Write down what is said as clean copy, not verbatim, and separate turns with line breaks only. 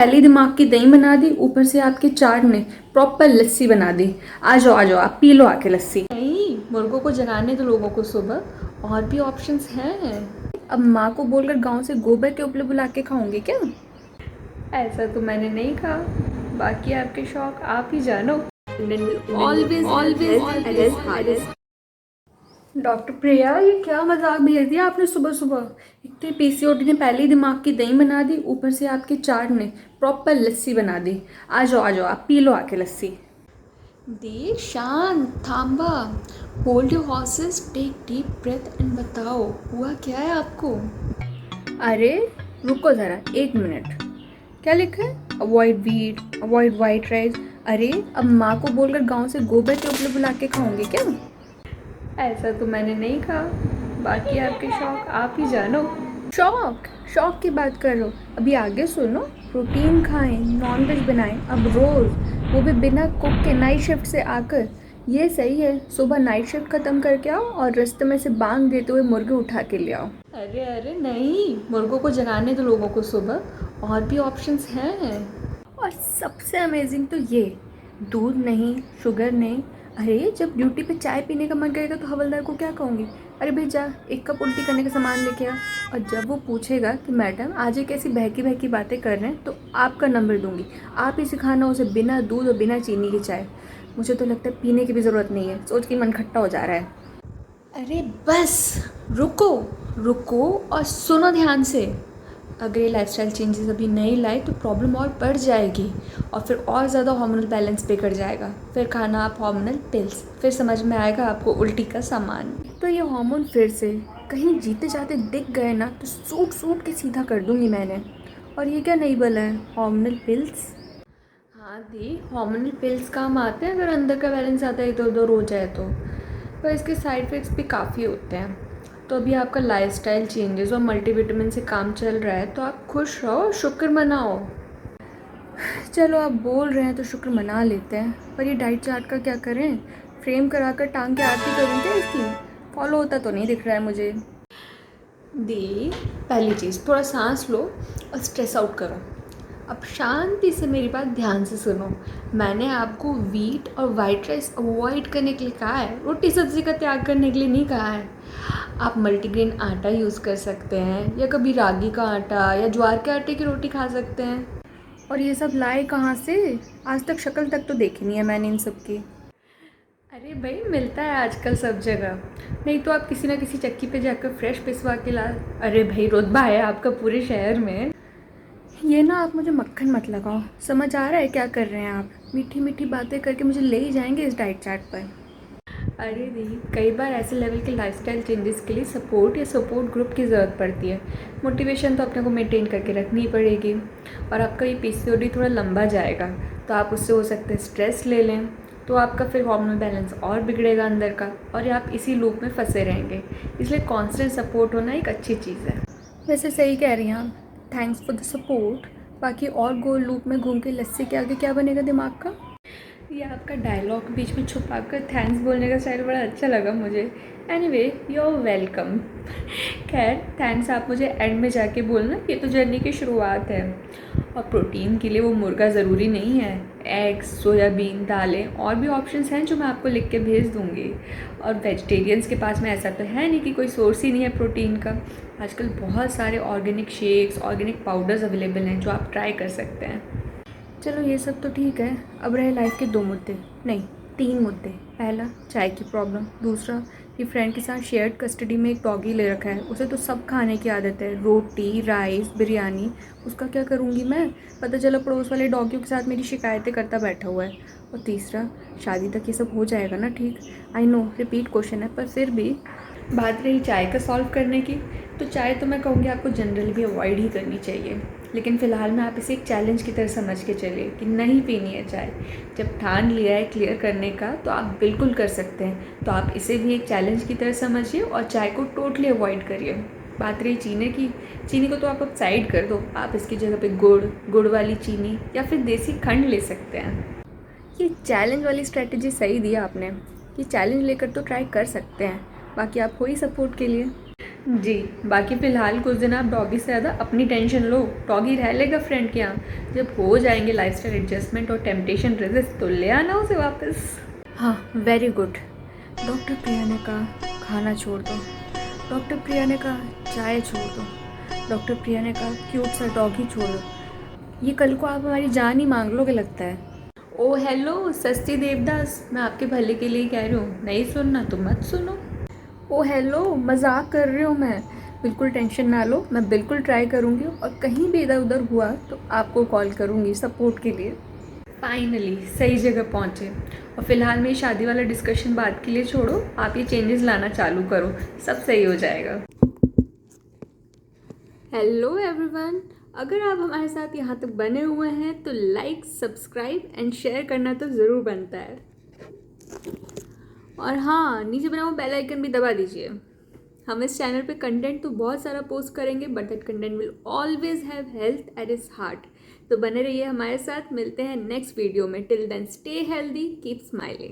पहले दिमाग की दही बना दी, ऊपर से आपके चार ने प्रॉपर लस्सी बना दी। आ जाओ आप पी लो आके लस्सी। नहीं, मुर्गों को जगाने दो लोगों को सुबह, और भी ऑप्शंस हैं। अब माँ को बोलकर गांव से गोबर के उपले बुला के खाओगे क्या? ऐसा तो मैंने नहीं कहा, बाकी आपके शौक आप ही जानो। ऑलवेज ऑलवेज डॉक्टर प्रिया, ये क्या मजाक भेज दिया आपने सुबह सुबह। एक तो पीसीओडी ने पहले ही दिमाग की दही बना दी, ऊपर से आपके चार ने प्रॉपर लस्सी बना दी। आ जाओ आप पी लो आके लस्सी। देर शांत थांबा, hold your horses, take deep breath and बताओ हुआ क्या है आपको। अरे रुको ज़रा, एक मिनट। क्या लिखा है? Avoid wheat, avoid white rice. अरे अब माँ को बोलकर गांव से गोबर के उपले बुला के खाओगे क्या? ऐसा तो मैंने नहीं कहा, बाकी आपके शौक आप ही जानो। शौक शौक की बात कर रहे हो? अभी आगे सुनो। प्रोटीन खाएं, नॉन वेज बनाएं अब रोज़, वो भी बिना कुक के, नाइट शिफ्ट से आकर। ये सही है, सुबह नाइट शिफ्ट ख़त्म करके आओ और रास्ते में से बांग देते हुए मुर्गे उठा के ले आओ। अरे अरे नहीं, मुर्गों को जगाने दो लोगों को सुबह, और भी ऑप्शंस हैं। और सबसे अमेजिंग तो ये, दूध नहीं, शुगर नहीं। अरे जब ड्यूटी पे चाय पीने का मन करेगा तो हवलदार को क्या कहूँगी? अरे भाई जा, एक कप उल्टी करने का सामान लेके आ। और जब वो पूछेगा कि मैडम आज ये कैसी बहकी बहकी बातें कर रहे हैं, तो आपका नंबर दूंगी। आप ही सिखाना उसे बिना दूध और बिना चीनी की चाय। मुझे तो लगता है पीने की भी ज़रूरत नहीं है, सोच के मन खट्टा हो जा रहा है। अरे बस, रुको रुको और सुनो ध्यान से। अगर ये लाइफस्टाइल चेंजेस अभी नहीं लाए तो प्रॉब्लम और बढ़ जाएगी, और फिर और ज़्यादा हार्मोनल बैलेंस बिगड़ जाएगा। फिर खाना आप हार्मोनल पिल्स, फिर समझ में आएगा आपको उल्टी का सामान। तो ये हार्मोन फिर से कहीं जीते जाते दिख गए ना तो सूट सूट के सीधा कर दूंगी मैंने। और ये क्या नहीं बोला है, हार्मोनल पिल्स? हाँ दी, हार्मोनल पिल्स काम आते हैं अगर अंदर का बैलेंस ज़्यादा इधर उधर हो जाए तो, पर इसके साइड इफ़ेक्ट्स भी काफ़ी होते हैं। तो अभी आपका लाइफस्टाइल चेंजेस और मल्टीविटामिन से काम चल रहा है, तो आप खुश रहो, शुक्र मनाओ। चलो आप बोल रहे हैं तो शुक्र मना लेते हैं, पर ये डाइट चार्ट का क्या करें? फ्रेम कराकर टांग के आरती करूँ क्या इसकी? फॉलो होता तो नहीं दिख रहा है मुझे। दी, पहली चीज़ थोड़ा सांस लो और स्ट्रेस आउट करो। अब शांति से मेरी बात ध्यान से सुनो। मैंने आपको वीट और वाइट राइस अवॉइड करने के लिए कहा है, रोटी सब्ज़ी का त्याग करने के लिए नहीं कहा है। आप मल्टीग्रेन आटा यूज़ कर सकते हैं, या कभी रागी का आटा या ज्वार के आटे की रोटी खा सकते हैं। और ये सब लाए कहाँ से? आज तक शक्ल तक तो देखी नहीं है मैंने इन सब की। अरे भाई मिलता है आजकल सब जगह, नहीं तो आप किसी ना किसी चक्की पे जाकर फ्रेश पिसवा के ला। अरे भाई रुतबा है आपका पूरे शहर में। ये ना आप मुझे मक्खन मत लगाओ, समझ आ रहा है क्या कर रहे हैं आप? मीठी मीठी बातें करके मुझे ले ही जाएंगे इस डाइट चार्ट पर। अरे दी, कई बार ऐसे लेवल के लाइफस्टाइल चेंजेस के लिए सपोर्ट या सपोर्ट ग्रुप की ज़रूरत पड़ती है। मोटिवेशन तो अपने को मेंटेन करके रखनी ही पड़ेगी। और आपका ये पीसीओडी थोड़ा लंबा जाएगा, तो आप उससे हो सकता है स्ट्रेस ले लें, तो आपका फिर हार्मोनल बैलेंस और बिगड़ेगा अंदर का, और आप इसी लूप में फंसे रहेंगे। इसलिए कांस्टेंट सपोर्ट होना एक अच्छी चीज़ है। वैसे सही कह रही हैं आप, थैंक्स फॉर द सपोर्ट। बाकी और गोल लूप में घूम के लस्सी के आगे क्या बनेगा दिमाग का? ये आपका डायलॉग बीच में छुपा कर थैंक्स बोलने का स्टाइल बड़ा अच्छा लगा मुझे। Anyway, you are welcome. खैर थैंक्स आप मुझे एंड में जाके बोलना, ये तो जर्नी की शुरुआत है। और प्रोटीन के लिए वो मुर्गा ज़रूरी नहीं है, एग्स, सोयाबीन, दालें और भी ऑप्शंस हैं जो मैं आपको लिख के भेज दूँगी। और वेजिटेरियंस के पास में ऐसा तो है नहीं कि कोई सोर्स ही नहीं है प्रोटीन का। आजकल बहुत सारे organic shakes, organic powders available हैं जो आप ट्राई कर सकते हैं। चलो ये सब तो ठीक है, अब रहे लाइफ के दो मुद्दे, नहीं 3 मुद्दे। पहला, चाय की प्रॉब्लम। दूसरा, कि फ्रेंड के साथ शेयर्ड कस्टडी में एक डॉगी ले रखा है, उसे तो सब खाने की आदत है, रोटी, राइस, बिरयानी। उसका क्या करूँगी मैं? पता चला पड़ोस वाले डॉगियों के साथ मेरी शिकायतें करता बैठा हुआ है। और तीसरा, शादी तक ये सब हो जाएगा ना ठीक? आई नो रिपीट क्वेश्चन है, पर फिर भी। बात रही चाय का सॉल्व करने की, तो चाय तो मैं कहूँगी आपको जनरली भी अवॉइड ही करनी चाहिए। लेकिन फ़िलहाल मैं आप इसे एक चैलेंज की तरह समझ के चलिए कि नहीं पीनी है चाय। जब ठान लिया है क्लियर करने का तो आप बिल्कुल कर सकते हैं। तो आप इसे भी एक चैलेंज की तरह समझिए और चाय को टोटली अवॉइड करिए। बात रही चीनी की, चीनी को तो आप अब साइड कर दो, आप इसकी जगह पे गुड़ वाली चीनी या फिर देसी खंड ले सकते हैं। ये चैलेंज वाली स्ट्रेटजी सही दी आपने, ये चैलेंज लेकर तो ट्राई कर सकते हैं। बाकी आप हो ही सपोर्ट के लिए। जी, बाकी फ़िलहाल कुछ दिन आप डॉगी से ज़्यादा अपनी टेंशन लो। डॉगी रह लेगा फ्रेंड के यहाँ। जब हो जाएंगे लाइफस्टाइल एडजस्टमेंट और टेम्पटेशन रेजिस्ट तो ले आना उसे वापस। हाँ, वेरी गुड। डॉक्टर प्रिया ने कहा खाना छोड़ दो, डॉक्टर प्रिया ने कहा चाय छोड़ दो, डॉक्टर प्रिया ने कहा क्यूट सा डॉगी छोड़ दो। ये कल को आप हमारी जान ही मांग लोगे लगता है। ओ हेलो सस्ती देवदास, मैं आपके भले के लिए कह रही हूँ, नहीं सुनना तो मत सुनो। ओ हेलो, मजाक कर रही हूँ मैं, बिल्कुल टेंशन ना लो, मैं बिल्कुल ट्राई करूँगी और कहीं भी इधर उधर हुआ तो आपको कॉल करूँगी सपोर्ट के लिए। फाइनली सही जगह पहुँचे। और फिलहाल मेरी शादी वाला डिस्कशन बात के लिए छोड़ो, आप ये चेंजेस लाना चालू करो, सब सही हो जाएगा। हेलो एवरीवन, अगर आप हमारे साथ यहाँ तक बने हुए हैं तो लाइक सब्सक्राइब एंड शेयर करना तो ज़रूर बनता है। और हाँ, नीचे बना हुआ बेल आइकन भी दबा दीजिए। हम इस चैनल पे कंटेंट तो बहुत सारा पोस्ट करेंगे but that content will always have health at its heart. तो बने रहिए हमारे साथ, मिलते हैं नेक्स्ट वीडियो में। Till then stay healthy, keep smiling.